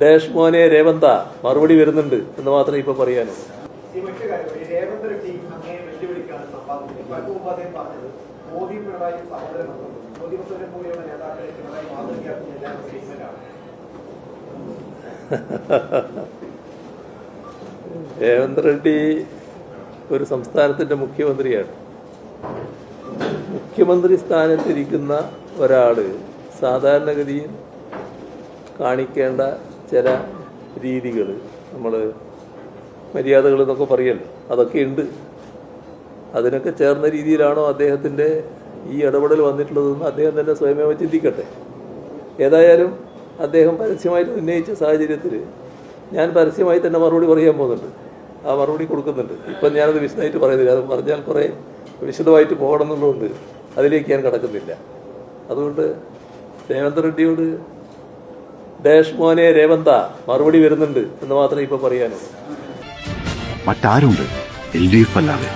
Dash മോനെ രേവന്ത മറുപടി വരുന്നുണ്ട് എന്ന് മാത്രമേ ഇപ്പൊ പറയാനുള്ളൂ. രേവന്ത് റെഡ്ഡി ഒരു സംസ്ഥാനത്തിന്റെ മുഖ്യമന്ത്രിയാണ്. മുഖ്യമന്ത്രി സ്ഥാനത്തിരിക്കുന്ന ഒരാള് സാധാരണഗതിയിൽ കാണിക്കേണ്ട ചില രീതികൾ, നമ്മൾ മര്യാദകൾ എന്നൊക്കെ പറയല്ലോ, അതൊക്കെ ഉണ്ട്. അതിനൊക്കെ ചേർന്ന രീതിയിലാണോ അദ്ദേഹത്തിൻ്റെ ഈ ഇടപെടൽ വന്നിട്ടുള്ളതെന്ന് അദ്ദേഹം തന്നെ സ്വയമേവ ചിന്തിക്കട്ടെ. ഏതായാലും അദ്ദേഹം പരസ്യമായിട്ട് ഉന്നയിച്ച സാഹചര്യത്തിൽ ഞാൻ പരസ്യമായി തന്നെ മറുപടി പറയാൻ പോകുന്നുണ്ട്. ആ മറുപടി കൊടുക്കുന്നുണ്ട്. ഇപ്പം ഞാനത് വിശദമായിട്ട് പറയുന്നില്ല. അത് പറഞ്ഞാൽ കുറേ വിശദമായിട്ട് പോകണം എന്നുള്ളതുകൊണ്ട് അതിലേക്ക് ഞാൻ കടക്കുന്നില്ല. അതുകൊണ്ട് രേവന്ത് റെഡ്ഡിയോട് ഡാഷ് മോനെ രേവന്ത മറുപടി വരുന്നുണ്ട് എന്ന് മാത്രമേ ഇപ്പൊ പറയാനുള്ളൂ. മറ്റാരുണ്ട് LDF അല്ലാതെ?